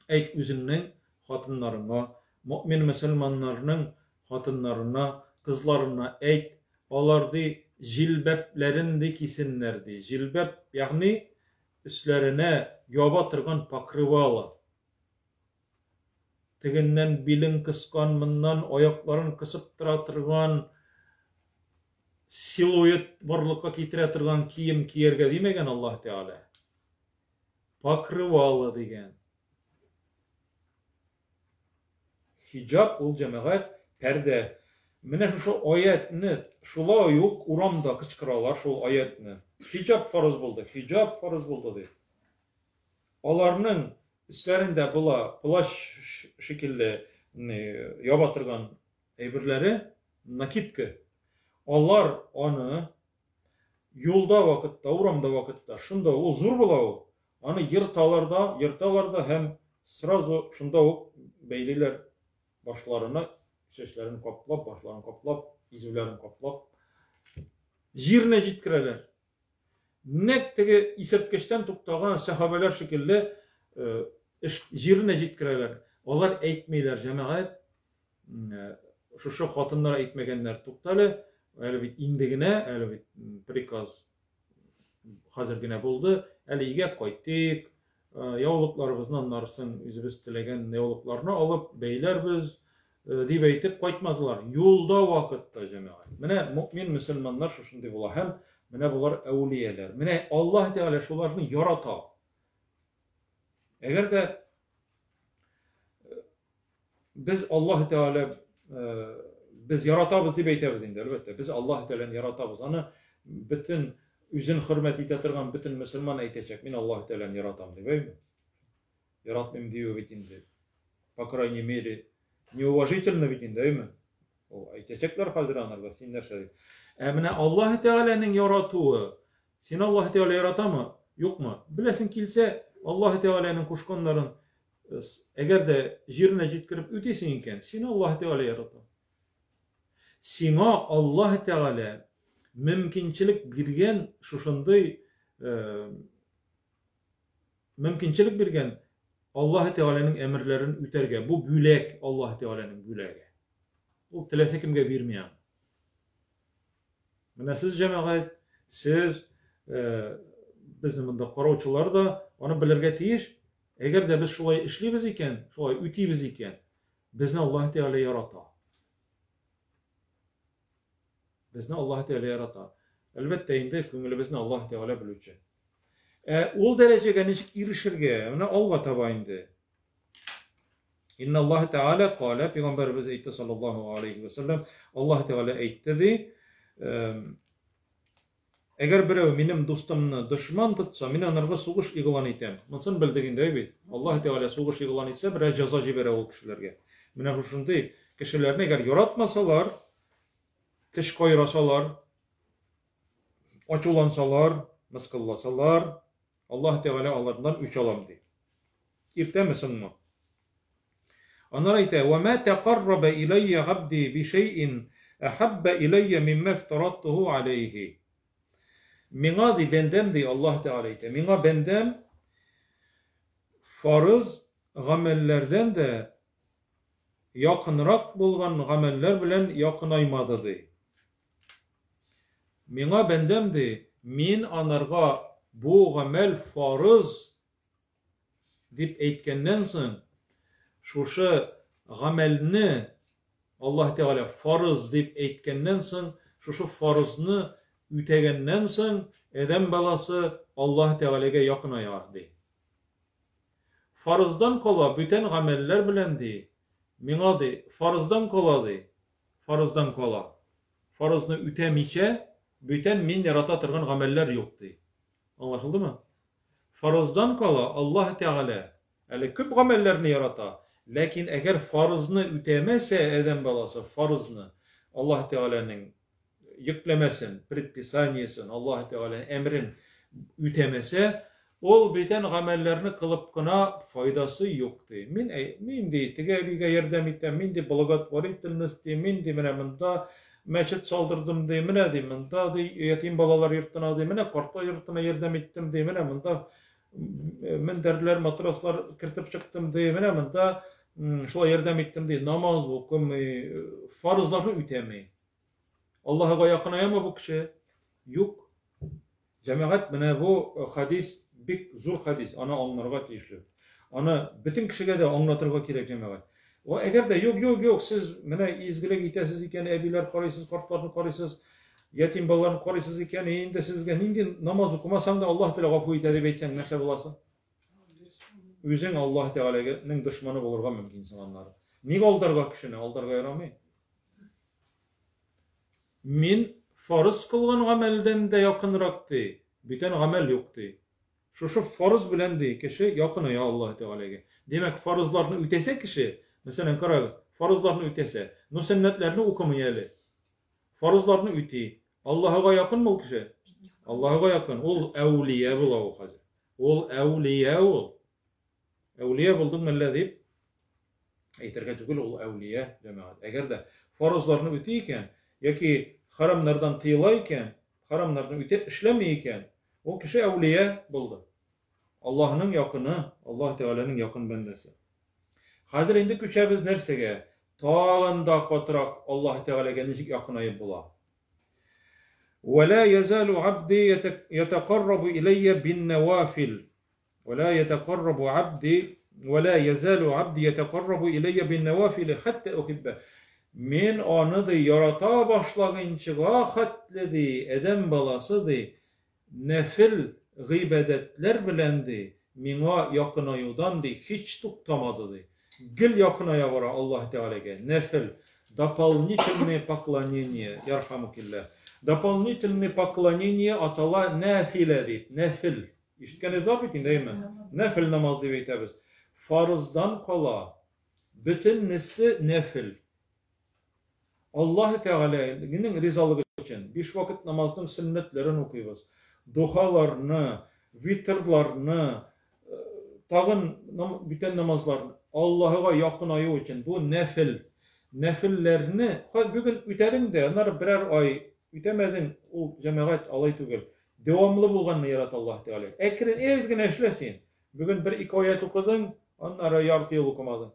S1: ey üzünün hatınlarına, mümin Müslümanlarının hatınlarına kızlarına ait, onlardı jilbeplerin dikisinlerdi. Jilbep yani üstlerine yoba tırgan pakrivalı. Teginden bilin kıskan, mından ayakların kısıp tıratırgan, siluet varlıkka kitiratırgan kiyim kiyerge demegen Allah Teala. Pakrivalı degen. Hicab ol cemaat perde. Mine şu ayetni şula yok uramda kıçkıralar şu ayetni. Hicab farz buldu. Hicab farz buldu diye. Onların üstlerinde bula plaş şekilde yabatırgan eybirleri nakitki. Onlar onu yolda vakitte, uramda vakitte şunda o zor bula o. Onu yırtalarda hem sırası şunda o beyliler başlarına seslerini kaplap, başlarını kaplap, izvlerini kaplap jirne jitkireler. Nek tege isertkeşten tuktağan sahabeler şekilde jirne jitkireler. Onlar eğitmeyler cemaat. Şu hatınlara eğitmegenler tuktalı. Öyle bir indigine, öyle bir prikaz hazırgine buldu. Öyle ige koydik. Yavuluklarımızdan narsın üzümüz tilegen yavuluklarını alıp beyler biz deyip eytip koytmadılar. Yolda vakitte cemaat. Mine mümin Müslümanlar şu şimdi bula hem mine bular evliyeler. Mine Allah Teala şularını yarata. Eğer de biz Allah Teala biz yaratabız deyip eytemiz indi elbette. Biz Allah Teala'nı yaratabız. Ana bütün üzün hürmet itetirgan bütün Müslüman eytecek. Min Allah Teala'nı yaratam deyip mi? Yaratmayayım diyor bitindi. По крайней мере, неуважительно bitindi değil mi? O eytecekler haziranlarda. Sinler şey. Emine Allah Teala'nın yaratığı. Sen Allah Teala yarata mı? Yok mu? Bilesin kilse Allah Teala'nın kuşkanların eğer de jirine jitkirip ötesin iken seni Allah Teala yarata. Sina Allah Teala mümkinçilik birgen şuşunday mümkinçilik birgen Allah Teala'nın emirlerini üterge. Bu bülek Allah Teala'nın bülegi. Bu tilese kimge vermeyen. Mine siz cemaat, siz bizim bunda qarovchilar da onu bilirge tiyiş. Eğer de biz şulay işleybiz iken, şulay ütiybiz iken, bizni Allah Teala yarata. Bizni Allah Teala yarata. Elbette indi bizni Allah Teala bilüçe. Ol derecege neçik irişirge, ona alva tabayindi. İnna Allah Teala kâle, Peygamberimiz eytti sallallahu aleyhi ve sellem, Allah Teala eytti di, eğer birev benim dostumni düşman tutsa, men onlarga soğuş ilan etem. Mınsan bildiginde bit. Allah Teala soğuş ilan etse, bir jaza jibere ol kişilerge. Mene şunday kişilerni eğer yaratmasalar, tiş koyrasalar, açulansalar, mıskıllasalar, Allah Teala onlardan üç alam di. İrtemesin mi? Onlar ayte, وَمَا تَقَرَّبَ إِلَيَّ عَبْدِي بِشَيْءٍ أَحَبَّ إِلَيَّ مِمَّا افْتَرَضْتُهُ عَلَيْهِ. Mina di bendem di Allah Teala ayte. Mina bendem farız gamellerden de yakınrak bulgan gameller bilen yakınaymadı di. Mina bendem di min anarga bu gamel farız dip eytkenden soň şuşu gamelni Allah Teala farız dip eytkenden soň şuşu faryzni ütegenden soň edem balası Allah Teala'ga yakınayar di. Farzdan kola bütün gameller bilen di. Mina di farzdan kola di. Farzdan kola. Farzını ütemiçe bütün min yarata tırgan gameller yok di. Anlaşıldı mı? Farzdan kola Allah Teala eli küp gamellerini yarata. Lakin eğer farzını ütemese edem balası farzını Allah Teala'nın yüklemesin, predpisaniyesin, Allah Teala'nın emrin ütemese, ol biten gamellerini kılıp kına faydası yoktu. Min di tige yardım ettim, min di balagat var ettiniz di, min di mında meşit saldırdım di, mine di mında di yetim balalar yırtına di, mine kartla yırtına yardım ettim di, mine mında minderler, matraslar kirtip çıktım di, mine mında şula yardım ettim di, namaz okum, farzları ütemeyi. Allah'a yakınaya mı bu kişi? Yok. Cemaat bana bu hadis bik zor hadis. Ana anlarga tiyişli. Ana bütün kişiye de anlatırga gerek cemaat. O eğer de yok siz bana izgilik itesiz iken ebiler karıysız, kartlarını karıysız, yetim balalarını karıysız iken indi sizge hindi namaz okumasan da Allah Teala gafur ite dep etsen nerse bolasın? Özün Allah Teala'nın düşmanı bolurga mümkün insanlar. Niye aldarga kişini aldarga yaramay? Min farz kılgan amelden de yakınraktı. Biten amel yoktu. Şu farz bilendi kişi yakın ya Allah Teala'ya. Demek farzlarını ütese kişi, mesela karagız, farzlarını ütese, no sünnetlerini okumayalı. Farzlarını üti. Allah'a yakın mı o kişi? Allah'a yakın. Ol evliye bula o hazır. Ol evliye ol. Evliye buldun mu deyip aytarga tugul ol evliye cemaat. Eğer de farzlarını ütiyken yaki haramlardan tıyılayken, haramlarını ütep işlemeyken o kişi evliye buldu. Allah'ın yakını, Allah Teala'nın yakın bendesi. Hazır indi küçebiz nersege? Tağında katrak Allah Teala'ya necik yakınayı bula. وَلَا يَزَالُ عَبْدِي يَتَقَرَّبُ إِلَيَّ بِالنَّوَافِلِ وَلَا يَتَقَرَّبُ عَبْدِي وَلَا يَزَالُ عَبْدِي يَتَقَرَّبُ إِلَيَّ بِالنَّوَافِلِ حَتَّى أُحِبَّهُ. Men onu da yarata başlayınca hatledi, edem balasıdı, nefil gıybedetler bilendi, mina yakınayudan di, hiç tuktamadı. Gil yakınaya vara Allah Teala'ya, nefil, дополнительное поклонение, yarhamukillah. Дополнительное поклонение atala nefile deyip, nefil. İşitkeniz var bitin değil mi? Nefil namazı beytebiz. Farzdan kola, bütün nesi nefil. Allah Teala'nın rizalığı için 5 vakit namazının sünnetlerini okuyuz. Duhalarını, vitrlarını, tağın bütün namazlarını Allah'a yakın ayı için bu nefil, nefillerini bugün üterim de onlar birer ay ütemedin o cemaat alay tugul. Devamlı bulganını yarat Allah Teala. Ekrin ezgin eşlesin. Bugün bir iki ayet okudun, onlara yartı yıl okumadın.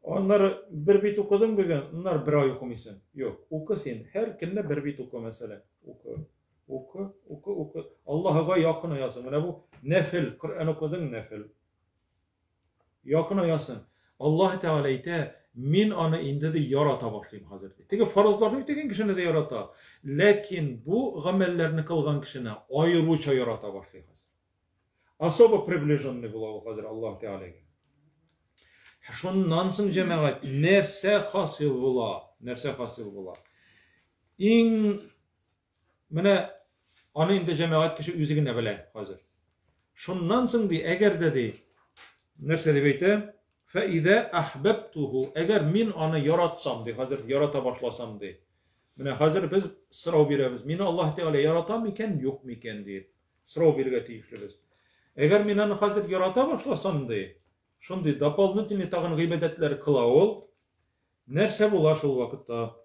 S1: Onları bir bit okudun bugün, onlar bir ay okumayısın. Yok, oku sen. Her günde bir bit oku mesela. Oku. Allah'a yakın ayasın. Bu nefil, Kur'an okudun nefil. Yakın ayasın. Allah Teala ite, min anı indi de yarata başlayayım hazır. Teki farzlarını ütegen kişine de yarata. Lakin bu gamellerini kılgan kişine ayrıca yarata başlayayım hazır. Особо приближенный bula hazır Allah Teala'ya. Şundan soň cemaat nerse hasıl bula. İn mene anı indi cemaat kişi üzügüne bile hazır. Şundan soň di eger dedi nerse de beyte فَاِذَا أَحْبَبْتُهُ eger min anı yaratsam di hazır yarata başlasam di. Mene hazır biz sırav biremiz. Min Allah Teala yaratam iken yok mu iken diye. Sırav birge tiyişleriz. Eger min anı hazır yarata başlasam di. Şundi doполнительный tağın gıybedetleri kıla ol. Nerse bula şol vakitta.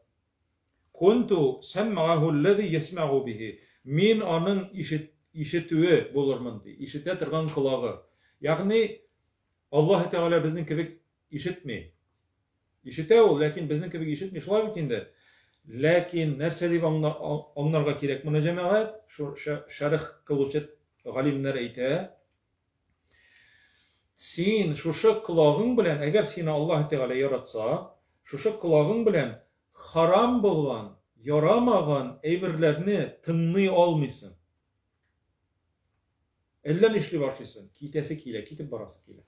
S1: Kuntu sem'ahu allazi yesma'u bihi. Min anın işitüğü bulurman di. İşite tırgan kulağı. Yani Allah Teala bizning kibik işitmi. İşite ol, lakin bizning kibik işitmi. Şolay bitinde. Lakin nerse dip onlarga kerek. Buna cemaat şu şarih kıluvchi galimler ayta. Sen şuşa kulağın bilen, eğer seni Allah Teala yaratsa, şuşa kulağın bilen haram bolgan, yaramağan eybirlerini tınlay olmaysın. Ellen işli başlısın. Kitesi kile, kitip barası kile.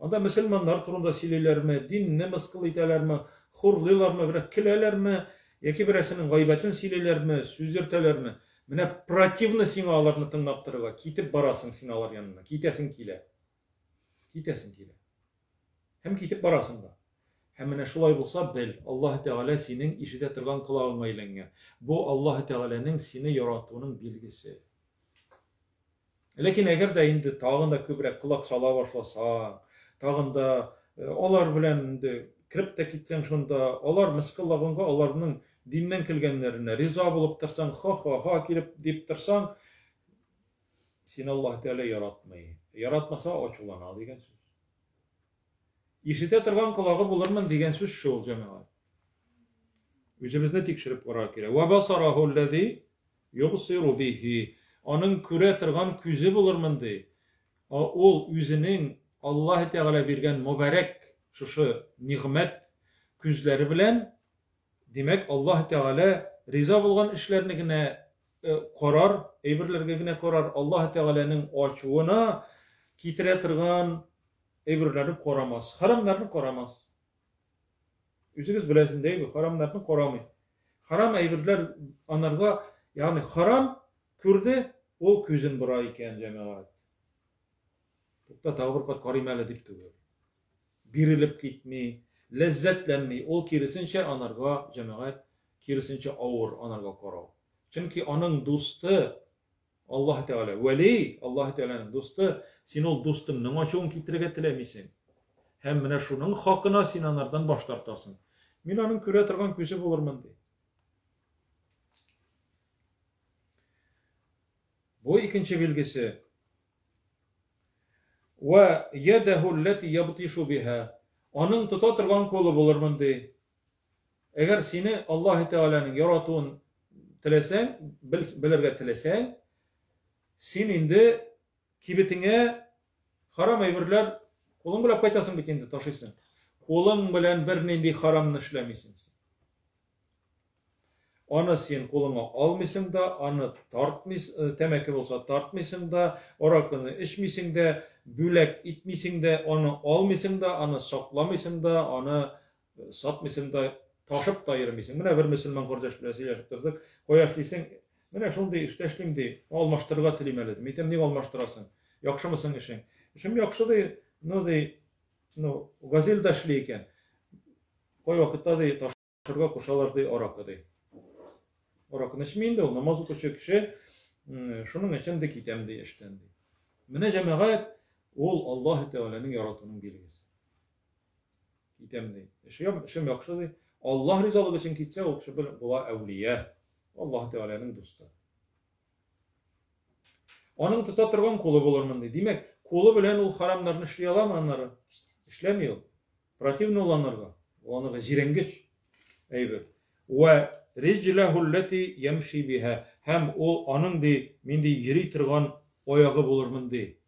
S1: Anda Müslümanlar turunda silirler mi, din ne mıskıl iteler mi, hurliler mi, bir kileler mi, yeki birisinin gaybetin silirler mi, süzdürteler mi? Mene protivni sinalarını tınlaptırıga, kitip barasın sinalar yanına, kitesin kile. Hem kitip barasın da. Hem mene şulay bulsa bil, Allah Teala senin işite tırgan kulağın aylange. Bu Allah Teala'nın seni yarattığının bilgisi. Lakin eğer de indi tağında köbrek kulak sala başlasa, tağında olar bilen kirip de kitsen şunda, olar mıskıllağınga, olarının dinden kelgenlerine riza bulup tırsan, ha kilip deyip tırsan, seni Allah Teala yaratmayı. Yaratmasa açılana degen söz. İşite tırgan kulağı bulurman degen söz şu ol cemaat. Üzümüzde tekşirip kara kere. Ve basarahu lezi yubsiru bihi. Onun küre tırgan küzü bulurmandı. Ol üzünün Allah Teala bergen mübarek şu nimet küzleri bilen demek Allah Teala riza bulgan işlerini gine korar, eybirlerge gine korar. Allah Teala'nın açuğuna kitire tırgan eybirlerini koramaz. Haramlarını koramaz. Üzügüz bilesin değil mi? Haramlarını koramay. Haram eybirler anarga yani haram kürdü o küzün bura iken cemaat. Tutta tavır kat karimele dikti. Birilip gitmey, lezzetlenmey. O kirisinçe anarga cemaat, kirisinçe ağır anarga korav. Çünkü onun dostu Allah Teala, veli Allah Teala'nın dostu, sen ol dostunun açığın kitirge tilemeysin. Hem mine şunun hakkına sen anardan baş tartasın. Men onun küre tırgan küsü bulurman dey. Bu ikinci bilgisi. Ve yedehu leti yabtishu biha. Onun tuta tırgan kolu bulurman dey. Eğer seni Allah Teala'nın yaratığın tilesen, bilirge tilesen, sen indi kibitine haram evirler kolun bilen kaytasın bitindi taşıysın. Kolun bilen bir nindi haramını işlemeysin. Onu sen koluna almışsın da, onu tartmışsın, temeki olsa tartmışsın da, orakını içmişsin de, bülek itmişsin de, onu almışsın da, onu saklamışsın da, onu satmışsın da, taşıp da yürümüşsün. Mine bir Müslüman kardeş bilesi yaşıttırdık. Koyaş deysin, mine şunu dey, işteşlim dey, almaştırıga tilimelidim. Etem ne almaştırasın? Yakşı mısın işin? İşim yakşı dey, no dey, no, gazel daşlıyken. Koy vakitta dey, taşırga kuşalar dey, orakı dey. Orakını içmeyin de, namaz okuşu kişi, şunun için de kitem dey, işten dey. Mine cemaat, ol Allah Teala'nın yaratının bilgisi. Kitem dey. İşim yakşı dey. Allah rizalığı için gitse o kişi bula evliye. Allah Teala'nın dostu. Onun tutatırgan kolu bulurman dey. Demek kolu bilen o haramlarını işleyala mı onları? İşlemiyor. Protivni olanlarga. Onlarga jirengiç. Eybir. Ve riclehu leti yemşi biha. Hem o onun dey, men dey yeri tırgan oyağı bulurman dey.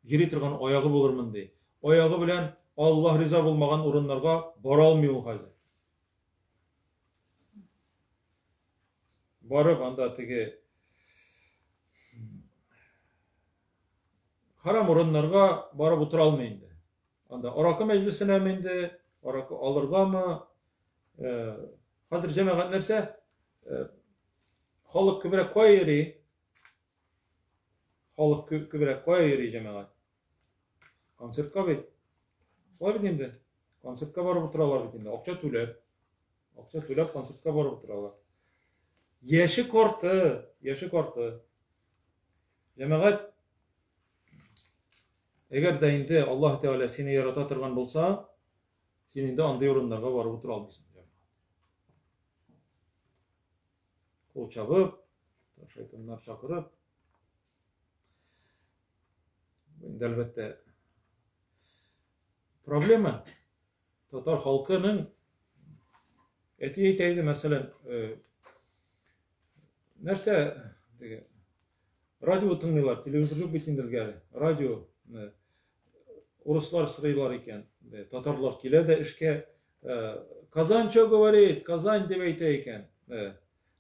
S1: Yeri tırgan oyağı bulurman dey. Oyağı bilen Allah riza bulmagan orunlarga baralmıyor hazır. Barıp anda teki haram orunlarga barıp oturalmayındı. Anda orakı meclisine mindi, orakı alırga mı? Hazır cemaat nerse halık kübürek koy yeri, halık kübürek koy yeri cemaat. Konsertka bit. Sola bitindi. Konsertka barıp oturalar bitindi. Akça tülep konsertka barıp oturalar. Yaşı kortu. Cemaat, eğer de indi Allah Teala seni yarata tırgan bolsa, senin de anday orunlarga barıp oturalmysın. Kol çabıp, şeytanlar çakırıp, elbette problema Tatar halkının etiydi mesela nerse radyo tınlıyorlar, televizyon bitindirgeli, radyo Ruslar sıraylar iken, Tatarlar kile de işke Kazan çok говорит, Kazan demeyte iken,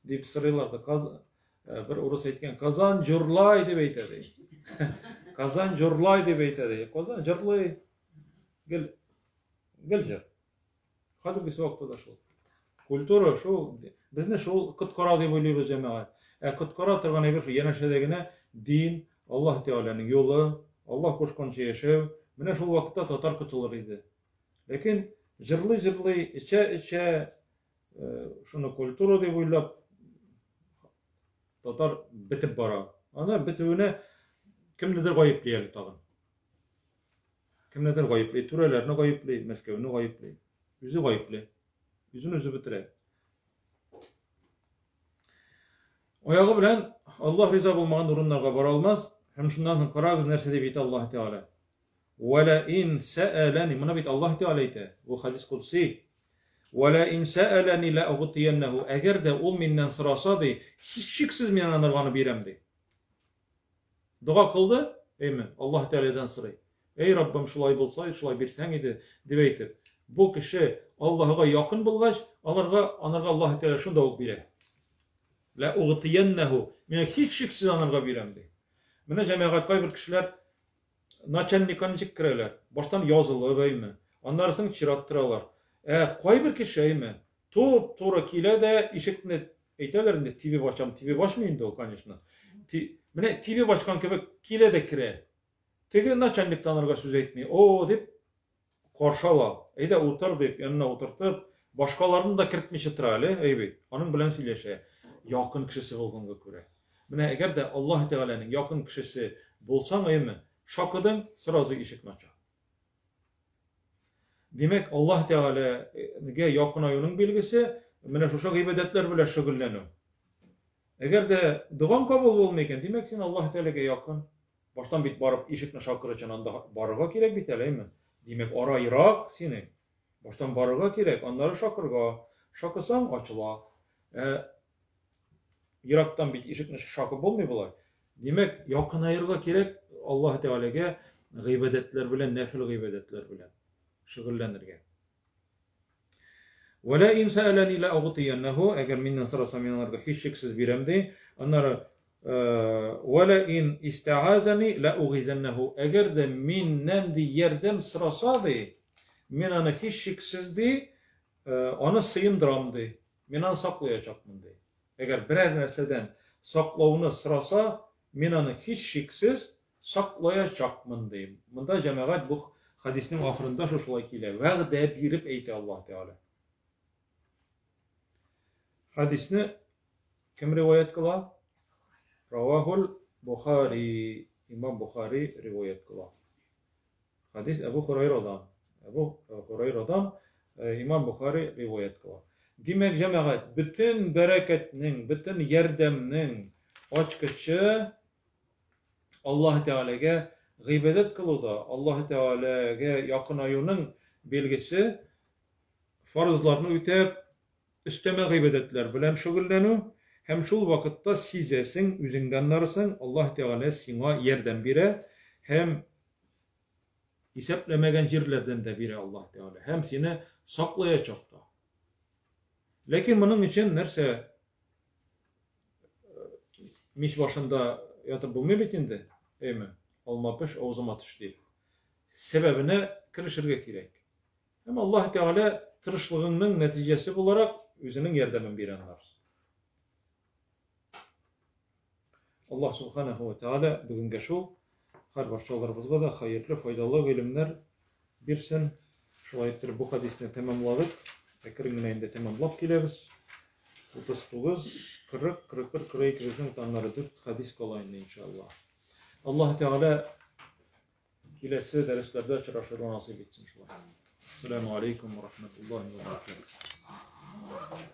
S1: deyip sıraylarda bir Rus etken Kazan jurlay demeyte dey. Kazan jurlay demeyte dey. Kazan jurlay gel jur. Hazır bir vakti da şu. Kultura şu, bizne şu kıtkara deyip oylayız cemaat. Kıtkara tırgan ebir yeneşedegine din, Allah Teala'nın yolu, Allah koşkanca yaşav, mine şu vakitte Tatar kıtılır idi. Lakin jırlı içe şunu kultura deyip oylap Tatar bitip bara. Ana bitüğüne kimlidir gayıplayalım tağın. Kimlidir gayıplayı, türelerini gayıplayı, Meskevini gayıplayı. Yüzü gayıplayı. Yüzün özü bitire. Oyağı bilen Allah riza bulmagan urunlarga baralmaz. Hem şundan karagız nerse de bit Allah Teala. Ve la in sa'alani, buna bit Allah Teala ite. Bu hadis kudsi. وَلَاِنْ سَأَلَنِ لَاُغْتِيَنَّهُ Eğer de ol mindən sırasa dey, hiç şiksiz menen anırganı birem dey. Dua kıldı, eymi? Allah Teala'dan sırayı. Ey Rabbim şulay bolsaydı, şulay birsen idi, deyip. Bu kişi Allah'a yakın bulgaç, anırga Allah Teala şunda ok bire. لَاُغْتِيَنَّهُ Men hiç şiksiz anırga birem dey. Mene cemaat kay bir kişiler naçennikanı kirerler. Baştan yazılı eymi? Anlarsın çirattıralar. Koy bir kişi eymi? Top tora kile de işitini eytelerinde TV başmayın da o kanışına. Mene TV başkan köpek kile de kire. Tege naçenlik tanırga söz etmeyi. O deyip korşala. Eyde otur deyip yanına oturtup başkalarını da kirtmişi tırali. Eybi. Onun bilen söyleşe. Yakın kişisi olgunga göre. Mene eğer de Allah Teala'nın yakın kişisi bolsan eymi? Şakıdın sırazı işik naça. Demek Allah Teala'ya yakın ayının bilgisi mene şu ibadetler bile şugullanıyor. Eğer de duan kabul olmayken demek sen Allah Teala'ya yakın. Baştan bit barıp işikne şakır için anda barıga kirek biteley mi? Demek ara Irak senin. Baştan barıga kirek. Onları şakırga. Şakısan açıla. Irak'tan bit işikne şakı bulmuyor bulay. Demek yakın ayırga kirek Allah Teala'ya gıybedetler bilen, nefil gıybedetler bilen. Şugullanırga. وَلَا اِنْ سَأَلَنِي لَاُغْتِيَنَّهُ Eğer mindən sırasa minanlarga hiç şiksiz biremdi. Onlara وَلَا اِنْ اِسْتَعَازَنِي لَاُغِزَنَّهُ Eğer de mindən di yerdem sırasadı, minanı hiç şiksizdi, onu sıyındıramdı, minan saklayacakmındı. Eğer birer nerseden saklavını sırasa, minanı hiç şiksiz saklayacakmındı. Bunda cemaat bu hadisinin ahırında şu şulay kile. Vəğdə birib eyti Allah Teala. Hadisini kim rivayet kıla? Ravahul Bukhari. İmam Bukhari rivayet kıla. Hadis Ebu Hurayra'dan İmam Bukhari rivayet kıla. Demek cemaat bütün bereketinin, bütün yerdeminin açkıçı Allah Teala'ya gıybedet kılıda. Allah Teala'ya yakın ayının bilgisi farzlarını ütep üsteme gıybedetler bilen şugullanı. Hem şul vakitte sizesin, üzünden narısın, Allah Teala sina yerden bire, hem iseplemegen yerlerden de bire Allah Teala. Hem seni saklayacak da. Lakin bunun için nerse miş başında yatıp bulmuyor bitindi. Eymi, olmamış, oğuzum atış deyip. Sebebine kırışırga gerek. Hem Allah Teala tırışlığının neticesi olarak yüzünün yerdemin bir anlarsın. Allah Subhanahu ve Teala bugün şu her başçalarımızga da hayırlı, faydalı ilimler birsin. Şu ayetleri bu hadisini tamamladık. Tekrar yine tamamlap geliriz. 39, 40, 41, 42'nin tanları hadis kolayında inşallah. Allah Teala ilesi derslerde açıraşırı nasip etsin. Selamun Aleyküm ve Rahmetullahi ve Berekatuhu.